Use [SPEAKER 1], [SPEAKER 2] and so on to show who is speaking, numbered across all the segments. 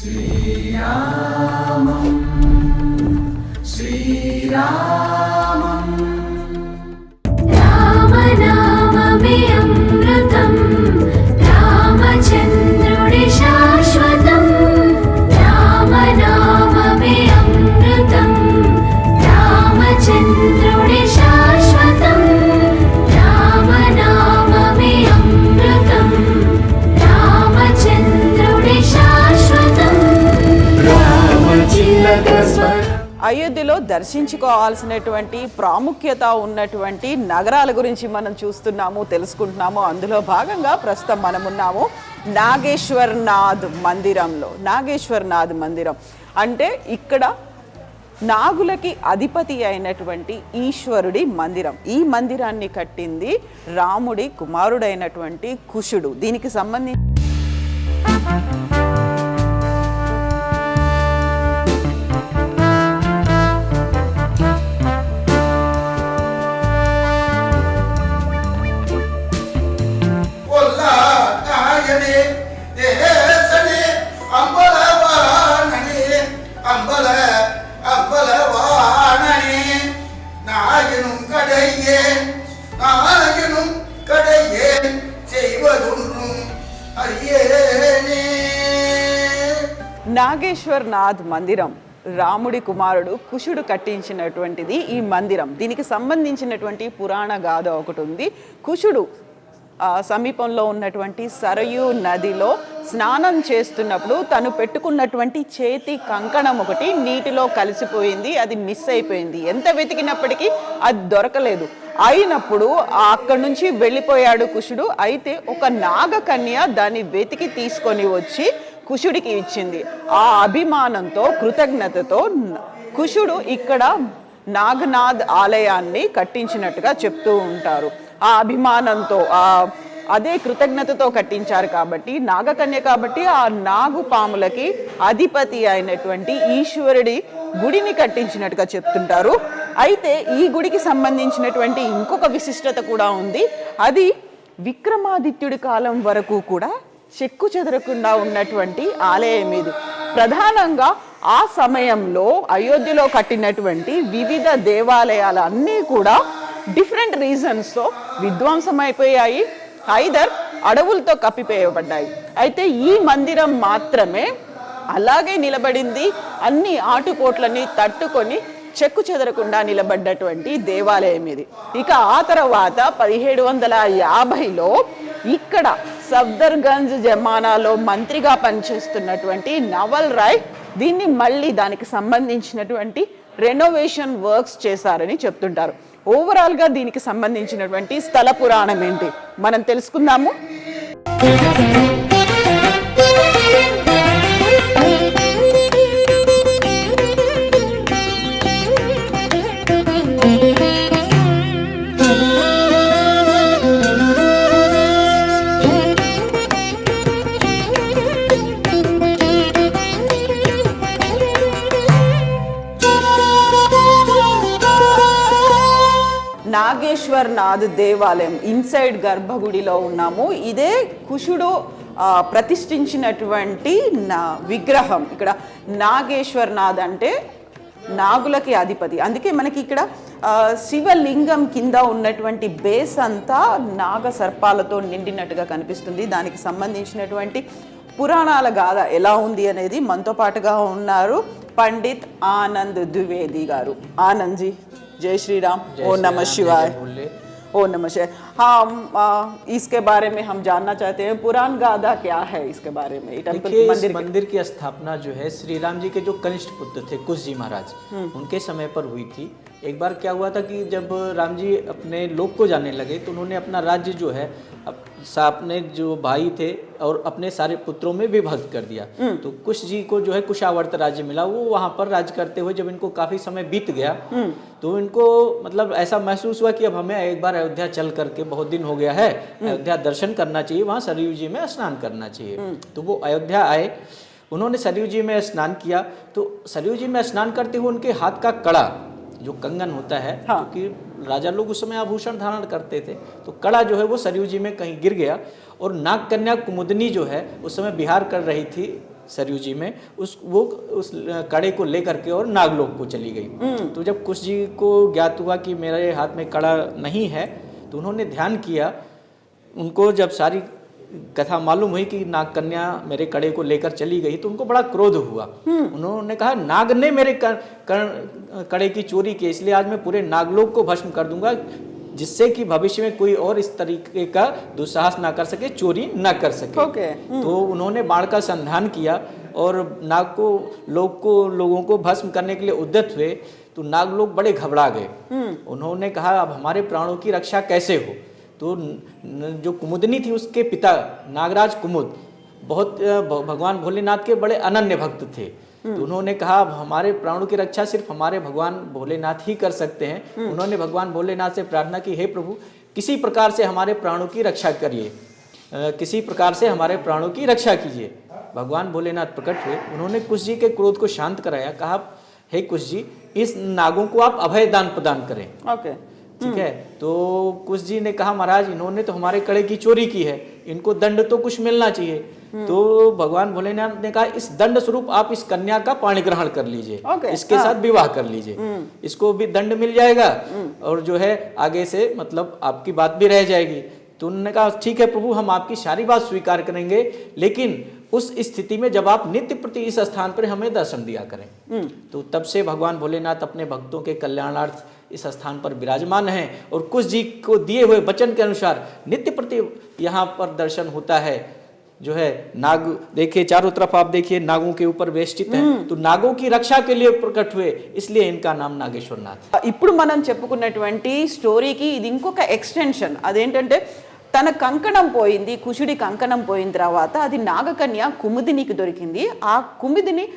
[SPEAKER 1] श्रीरामं श्रीरामं
[SPEAKER 2] रामनाममे अमृतं रामचन्द्रुडि शाश्वतं रामनाममे अमृतं रामचन्द्रुडि शाश्वतं रामनाममे अमृतं रामचन्द्रुडि शाश्वतं
[SPEAKER 1] रामचिलक स्वर
[SPEAKER 3] అయోధ్యలో దర్శించుకోవాల్సినటువంటి ప్రాముఖ్యత ఉన్నటువంటి నగరాల గురించి మనం చూస్తున్నాము, తెలుసుకుంటున్నాము. అందులో భాగంగా ప్రస్తుతం మనమున్నాము నాగేశ్వర్నాథ్ మందిరంలో. నాగేశ్వర్నాథ్ మందిరం అంటే ఇక్కడ నాగులకి అధిపతి అయినటువంటి ఈశ్వరుడి మందిరం. ఈ మందిరాన్ని కట్టింది రాముడి కుమారుడైనటువంటి కుశుడు. దీనికి సంబంధించి నాగేశ్వర్నాథ్ మందిరం రాముడి కుమారుడు కుశుడు కట్టించినటువంటిది ఈ మందిరం. దీనికి సంబంధించినటువంటి పురాణ గాథ ఒకటి ఉంది. కుశుడు సమీపంలో ఉన్నటువంటి సరయూ నదిలో స్నానం చేస్తున్నప్పుడు తను పెట్టుకున్నటువంటి చేతి కంకణం ఒకటి నీటిలో కలిసిపోయింది. అది మిస్ అయిపోయింది. ఎంత వెతికినప్పటికీ అది దొరకలేదు. అయినప్పుడు అక్కడి నుంచి వెళ్ళిపోయాడు కుశుడు. అయితే ఒక నాగకన్య దాన్ని వెతికి తీసుకొని వచ్చి కుశుడికి ఇచ్చింది. ఆ అభిమానంతో, కృతజ్ఞతతో కుశుడు ఇక్కడ నాగనాథ్ ఆలయాన్ని కట్టించినట్టుగా చెప్తూ ఉంటారు. ఆ అభిమానంతో, అదే కృతజ్ఞతతో కట్టించారు కాబట్టి, నాగకన్య కాబట్టి ఆ నాగు పాములకి అధిపతి అయినటువంటి ఈశ్వరుడి గుడిని కట్టించినట్టుగా చెప్తుంటారు. అయితే ఈ గుడికి సంబంధించినటువంటి ఇంకొక విశిష్టత కూడా ఉంది. అది విక్రమాదిత్యుడి కాలం వరకు కూడా చెక్కు చెదరకుండా ఉన్నటువంటి ఆలయం ఇది. ప్రధానంగా ఆ సమయంలో అయోధ్యలో కట్టినటువంటి వివిధ దేవాలయాలు అన్నీ కూడా డిఫరెంట్ రీజన్స్తో విధ్వంసం అయిపోయాయి, ఐదర్ అడవులతో కప్పివేయబడ్డాయి. అయితే ఈ మందిరం మాత్రమే అలాగే నిలబడింది. అన్ని ఆటుపోట్లని తట్టుకొని చెక్కు చెదరకుండా నిలబడ్డటువంటి దేవాలయం ఇది. ఇక ఆ తర్వాత 1750లో ఇక్కడ సఫ్దర్గంజ్ జమానాలో మంత్రిగా పనిచేస్తున్నటువంటి నవల్ రాయ్ దీన్ని మళ్ళీ దానికి సంబంధించినటువంటి రెనోవేషన్ వర్క్స్ చేశారని చెప్తుంటారు. ఓవరాల్గా దీనికి సంబంధించినటువంటి స్థల పురాణం ఏంటి మనం తెలుసుకుందాము. నాగేశ్వర్నాథ్ దేవాలయం ఇన్సైడ్ గర్భగుడిలో ఉన్నాము. ఇదే కుశుడు ప్రతిష్ఠించినటువంటి విగ్రహం. ఇక్కడ నాగేశ్వర్నాథ్ అంటే నాగులకి అధిపతి. అందుకే మనకి ఇక్కడ శివలింగం కింద ఉన్నటువంటి బేస్ అంతా నాగ సర్పాలతో నిండినట్టుగా కనిపిస్తుంది. దానికి సంబంధించినటువంటి పురాణాల గాథ ఎలా ఉంది అనేది మనతో పాటుగా ఉన్నారు పండిత్ ఆనంద్ ద్వివేది గారు. ఆనంద్ జీ, जय श्री राम। ओ नमः शिवाय। ओ नमः शिवाय। हाँ, इसके बारे में हम जानना चाहते हैं, पुराण गाथा क्या है इसके बारे में?
[SPEAKER 4] मंदिर की स्थापना जो है श्री राम जी के जो कनिष्ठ पुत्र थे कुश जी महाराज, उनके समय पर हुई थी। एक बार क्या हुआ था कि जब राम जी अपने लोक को जाने लगे तो उन्होंने अपना राज्य जो है अपने जो भाई थे और अपने सारे पुत्रों में विभक्त कर दिया। तो कुश जी को जो है कुशावर्त राज्य मिला। वो वहाँ पर राज्य करते हुए जब इनको काफी समय बीत गया तो इनको मतलब ऐसा महसूस हुआ कि अब हमें एक बार अयोध्या चल करके, बहुत दिन हो गया है, अयोध्या दर्शन करना चाहिए, वहाँ सरयू जी में स्नान करना चाहिए। तो वो अयोध्या आए, उन्होंने सरयू जी में स्नान किया। तो सरयू जी में स्नान करते हुए उनके हाथ का कड़ा जो कंगन होता है, क्योंकि राजा लोग उस समय आभूषण धारण करते थे, तो कड़ा जो है वो सरयू जी में कहीं गिर गया। और नाग कन्या कुमुदनी जो है उस समय विहार कर रही थी सरयू जी में, उस कड़े को लेकर के और नागलोक को चली गई। तो जब कुश जी को ज्ञात हुआ कि मेरे हाथ में कड़ा नहीं है, तो उन्होंने ध्यान किया। उनको जब सारी कथा मालूम हुई कि नाग कन्या मेरे कड़े को लेकर चली गई, तो उनको बड़ा क्रोध हुआ। उन्होंने कहा नाग ने मेरे कड़े की चोरी की, इसलिए आज मैं पूरे नागलोक को भस्म कर दूंगा, जिससे कि भविष्य में कोई और इस तरीके का दुस्साहस ना कर सके, चोरी ना कर सके। तो उन्होंने बाण का संधान किया और लोगों को भस्म करने के लिए उद्यत हुए। तो नाग लोग बड़े घबरा गए। उन्होंने कहा अब हमारे प्राणों की रक्षा कैसे हो। तो जो कुमुदनी थी, उसके पिता नागराज कुमुद बहुत भगवान भोलेनाथ के बड़े अनन्य भक्त थे। तो उन्होंने कहा अब हमारे प्राणों की रक्षा सिर्फ हमारे भगवान भोलेनाथ ही कर सकते हैं। उन्होंने भगवान भोलेनाथ से प्रार्थना की, हे प्रभु किसी प्रकार से हमारे प्राणों की रक्षा करिए, किसी प्रकार से हमारे प्राणों की रक्षा कीजिए। भगवान भोलेनाथ प्रकट हुए, उन्होंने कुश जी के क्रोध को शांत कराया। कहा हे कुश जी, इस नागों को आप अभय दान प्रदान करें। ठीक है। तो कुश जी ने कहा महाराज इन्होंने तो हमारे कड़े की चोरी की है, इनको दंड तो कुछ मिलना चाहिए। तो भगवान भोलेनाथ ने कहा इस दंड स्वरूप आप इस कन्या का पाणी ग्रहण कर लीजिए, इसके साथ विवाह कर लीजिए, इसको भी दंड मिल जाएगा और जो है आगे से मतलब आपकी बात भी रह जाएगी। तो उन्होंने कहा ठीक है प्रभु, हम आपकी सारी बात स्वीकार करेंगे, लेकिन उस स्थिति में जब आप नित्य प्रति इस स्थान पर हमें दर्शन दिया करें। तो तब से भगवान भोलेनाथ अपने भक्तों के कल्याणार्थ इस स्थान पर विराजमान हैं और कुश जी को दिए हुए वचन के अनुसार नित्य प्रति यहाँ पर दर्शन होता है। जो है नाग देखिए, चारों तरफ आप देखिए नागों के ऊपर वेष्टित हैं। तो नागों की रक्षा के लिए प्रकट हुए, इसलिए इनका नाम नागेश्वरनाथ।
[SPEAKER 3] ఇప్పుడు మనం చెప్పుకున్నటువంటి స్టోరీకి ఇది ఇంకొక ఎక్స్టెన్షన్. అదేంటంటే తన కంకణం పోయింది, కుశుడి కంకణం పోయిన తర్వాత అది నాగకన్య కుముదినికి దొరికింది. ఆ కుముదిని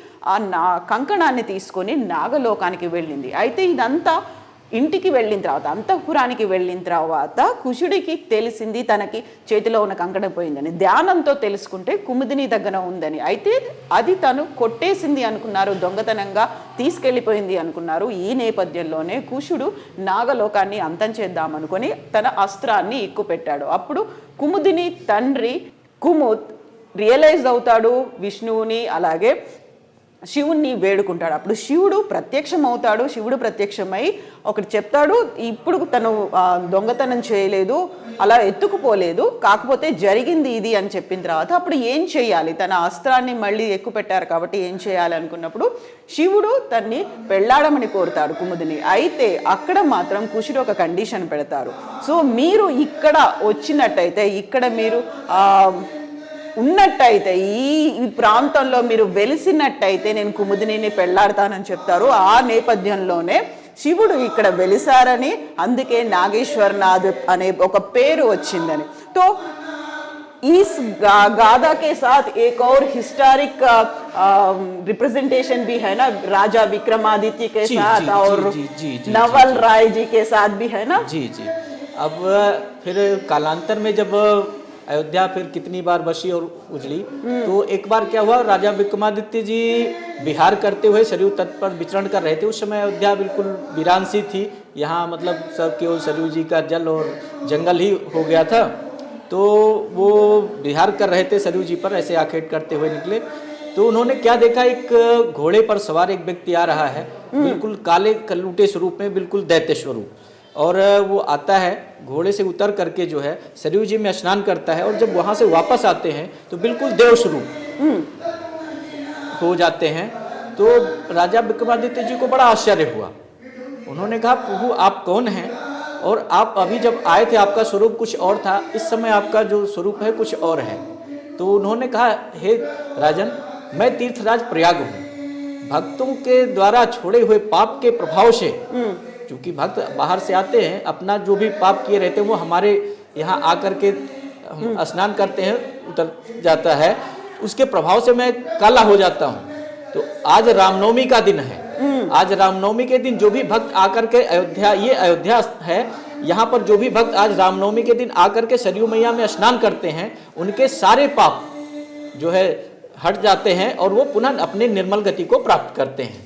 [SPEAKER 3] ఆ కంకణాన్ని తీసుకొని నాగలోకానికి వెళ్ళింది. అయితే ఇదంతా ఇంటికి వెళ్ళిన తర్వాత, అంతఃపురానికి వెళ్ళిన తర్వాత కుశుడికి తెలిసింది తనకి చేతిలో ఉన్న కంకణం పోయిందని. ధ్యానంతో తెలుసుకుంటే కుముదిని దగ్గర ఉందని. అయితే అది తను కొట్టేసింది అనుకున్నారు, దొంగతనంగా తీసుకెళ్ళిపోయింది అనుకున్నారు. ఈ నేపథ్యంలోనే కుశుడు నాగలోకాన్ని అంతం చేద్దామనుకొని తన అస్త్రాన్ని ఎక్కుపెట్టాడు. అప్పుడు కుముదిని తండ్రి కుముద్ రియలైజ్ అవుతాడు విష్ణువుని, అలాగే శివుణ్ణి వేడుకుంటాడు. అప్పుడు శివుడు ప్రత్యక్షం అవుతాడు. శివుడు ప్రత్యక్షమై ఒకటి చెప్తాడు, ఇప్పుడు తను దొంగతనం చేయలేదు, అలా ఎత్తుకుపోలేదు, కాకపోతే జరిగింది ఇది అని చెప్పిన తర్వాత అప్పుడు ఏం చేయాలి, తన అస్త్రాన్ని మళ్ళీ ఎక్కుపెట్టారు కాబట్టి ఏం చేయాలి అనుకున్నప్పుడు శివుడు తన్ని పెళ్ళాడమని కోరుతాడు కుముదిని. అయితే అక్కడ మాత్రం కుశుడు ఒక కండిషన్ పెడతారు. సో మీరు ఇక్కడ వచ్చినట్టయితే, ఇక్కడ మీరు ఉన్నట్టయితే, ఈ ప్రాంతంలో మీరు వెలిసినట్టయితే నేను కుముదిని పెళ్ళాడతానని చెప్తారు. ఆ నేపథ్యంలోనే శివుడు ఇక్కడ వెలిసారని, అందుకే నాగేశ్వరనాథ్ అనే ఒక పేరు వచ్చిందని. तो इस गाथा के साथ एक और हिस्टोरिक रिप्रेजेंटेशन भी है ना, राजा विक्रमादित्य के साथ और नवल राय जी के साथ भी है ना।
[SPEAKER 4] जी जी। अब फिर कालांतर में जब अयोध्या फिर कितनी बार बसी और उजड़ी, तो एक बार क्या हुआ, राजा विक्रमादित्य जी विहार करते हुए सरयू तट पर विचरण कर रहे थे। उस समय अयोध्या बिल्कुल वीरान सी थी, यहाँ मतलब सब केवल सरयू जी का जल और जंगल ही हो गया था। तो वो विहार कर रहे थे सरयू जी पर, ऐसे आखेट करते हुए निकले। तो उन्होंने क्या देखा, एक घोड़े पर सवार एक व्यक्ति आ रहा है, बिल्कुल काले कलूटे स्वरूप में, बिल्कुल दैत्य स्वरूप, और वो आता है घोड़े से उतर करके जो है सरयू जी में स्नान करता है, और जब वहाँ से वापस आते हैं तो बिल्कुल देव स्वरूप हो जाते हैं। तो राजा विक्रमादित्य जी को बड़ा आश्चर्य हुआ। उन्होंने कहा प्रभु आप कौन हैं, और आप अभी जब आए थे आपका स्वरूप कुछ और था, इस समय आपका जो स्वरूप है कुछ और है। तो उन्होंने कहा हे राजन, मैं तीर्थराज प्रयाग हूँ, भक्तों के द्वारा छोड़े हुए पाप के प्रभाव से, क्योंकि भक्त बाहर से आते हैं, अपना जो भी पाप किए रहते हैं वो हमारे यहाँ आकर के हम स्नान करते हैं, उतर जाता है, उसके प्रभाव से मैं काला हो जाता हूँ। तो आज रामनवमी का दिन है, आज रामनवमी के दिन जो भी भक्त आकर के अयोध्या, ये अयोध्या है, यहाँ पर जो भी भक्त आज रामनवमी के दिन आकर के सरयू मैया में स्नान करते हैं, उनके सारे पाप जो है हट जाते हैं और वो पुनः अपने निर्मल गति को प्राप्त करते हैं।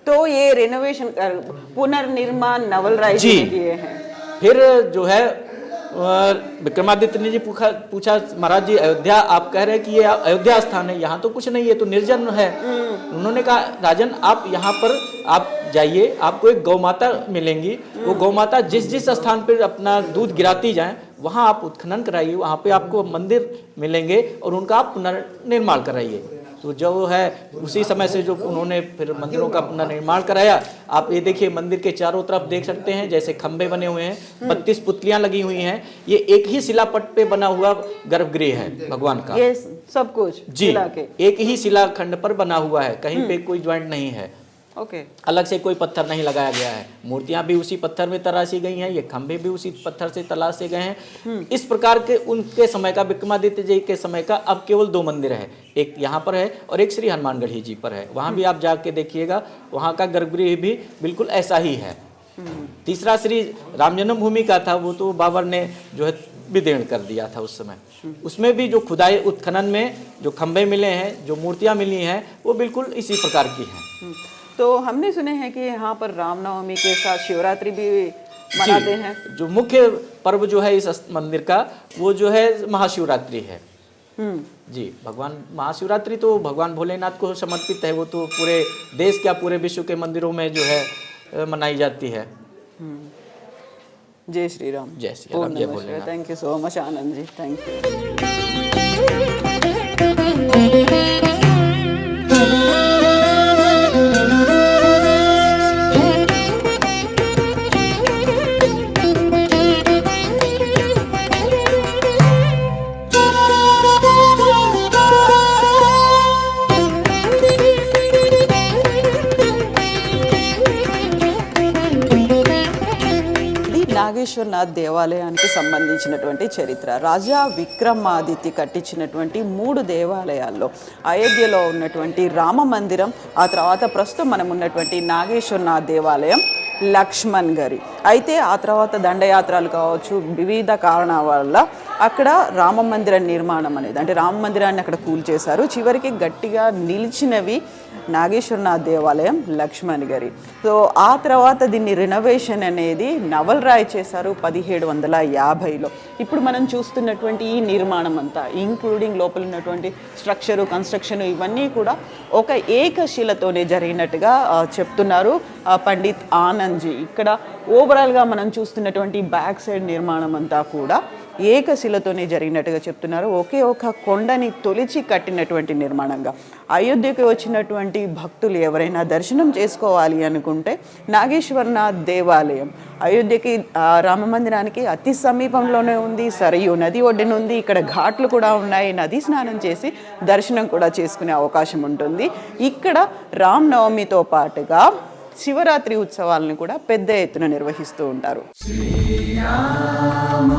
[SPEAKER 3] तो ये रेनोवेशन पुनर्निर्माण नवल राय जी किए हैं।
[SPEAKER 4] फिर जो है विक्रमादित्य ने जी पूछा महाराज जी, अयोध्या आप कह रहे हैं कि ये अयोध्या स्थान है, यहाँ तो कुछ नहीं है, तो निर्जन है। उन्होंने कहा राजन आप यहाँ पर आप जाइए, आपको एक गौ माता मिलेंगी, वो गौ माता जिस जिस स्थान पर अपना दूध गिराती जाए वहाँ आप उत्खनन कराइए, वहाँ पे आपको मंदिर मिलेंगे और उनका आप पुनर्निर्माण कराइए। तो जो है उसी समय से जो उन्होंने फिर मंदिरों का पुनर्निर्माण कराया। आप ये देखिए मंदिर के चारों तरफ देख सकते हैं जैसे खंभे बने हुए हैं, 32 पुतलियां लगी हुई हैं। ये एक ही शिलापट पे बना हुआ गर्भगृह है भगवान का,
[SPEAKER 3] ये सब कुछ
[SPEAKER 4] जी
[SPEAKER 3] शिला के?
[SPEAKER 4] एक ही शिलाखंड पर बना हुआ है, कहीं पे कोई ज्वाइंट नहीं है,
[SPEAKER 3] ओके।
[SPEAKER 4] अलग से कोई पत्थर नहीं लगाया गया है। मूर्तियां भी उसी पत्थर में तराशी गई हैं, ये खंभे भी उसी पत्थर से तराशे गए हैं। इस प्रकार के उनके समय का, विक्रमादित्य जी के समय का अब केवल 2 मंदिर है, एक यहाँ पर है और एक श्री हनुमानगढ़ी जी पर है। वहाँ भी आप जाके देखिएगा, वहाँ का गर्भगृह भी बिल्कुल ऐसा ही है। तीसरा श्री राम जन्मभूमि का था, वो तो बाबर ने जो है विदीर्ण कर दिया था उस समय। उसमें भी जो खुदाई उत्खनन में जो खंभे मिले हैं, जो मूर्तियां मिली हैं, वो बिल्कुल इसी प्रकार की हैं।
[SPEAKER 3] तो हमने सुने हैं कि यहाँ पर रामनवमी के साथ शिवरात्रि भी मनाते हैं।
[SPEAKER 4] जो मुख्य पर्व जो है इस मंदिर का, वो जो है महाशिवरात्रि है। जी, भगवान महाशिवरात्रि तो भगवान भोलेनाथ को समर्पित है, वो तो पूरे देश क्या पूरे विश्व के मंदिरों में जो है मनाई जाती है।
[SPEAKER 3] जय श्री राम।
[SPEAKER 4] जय श्री राम, जय Bholenath.
[SPEAKER 3] Thank you so much Anand ji, thank you. Nageshwarnath దేవాలయానికి సంబంధించినటువంటి చరిత్ర. రాజా విక్రమాదిత్య కట్టించినటువంటి 3 దేవాలయాల్లో అయోధ్యలో ఉన్నటువంటి రామ మందిరం, ఆ తర్వాత ప్రస్తుతం మనం ఉన్నటువంటి నాగేశ్వరనాథ్ దేవాలయం, లక్ష్మణ్ గారి. అయితే ఆ తర్వాత దండయాత్రలు కావచ్చు, వివిధ కారణాల వల్ల అక్కడ రామ మందిర నిర్మాణం అనేది, అంటే రామ మందిరాన్ని అక్కడ కూల్చేశారు. చివరికి గట్టిగా నిలిచినవి నాగేశ్వరనాథ్ దేవాలయం, లక్ష్మణ్ గారి. సో ఆ తర్వాత దీన్ని రినోవేషన్ అనేది నవల్ రాయ్ చేశారు 1750లో. ఇప్పుడు మనం చూస్తున్నటువంటి ఈ నిర్మాణం అంతా, ఇంక్లూడింగ్ లోపల ఉన్నటువంటి స్ట్రక్చరు, కన్స్ట్రక్షన్, ఇవన్నీ కూడా ఒక ఏకశిలతోనే జరిగినట్టుగా చెప్తున్నారు పండిత్ ఆనంద్ జీ. ఇక్కడ ఓవరాల్గా మనం చూస్తున్నటువంటి బ్యాక్ సైడ్ నిర్మాణం అంతా కూడా ఏకశిలతోనే జరిగినట్టుగా చెప్తున్నారు. ఒకే ఒక కొండని తొలిచి కట్టినటువంటి నిర్మాణంగా. అయోధ్యకి వచ్చినటువంటి భక్తులు ఎవరైనా దర్శనం చేసుకోవాలి అనుకుంటే నాగేశ్వరనాథ్ దేవాలయం అయోధ్యకి రామ మందిరానికి అతి సమీపంలోనే ఉంది. సరయూ నది ఒడ్డున ఉంది. ఇక్కడ ఘాట్లు కూడా ఉన్నాయి. నది స్నానం చేసి దర్శనం కూడా చేసుకునే అవకాశం ఉంటుంది. ఇక్కడ రామ్ నవమితో పాటుగా శివరాత్రి ఉత్సవాలను కూడా పెద్ద ఎత్తున నిర్వహిస్తూ ఉంటారు.
[SPEAKER 1] శ్రీరామ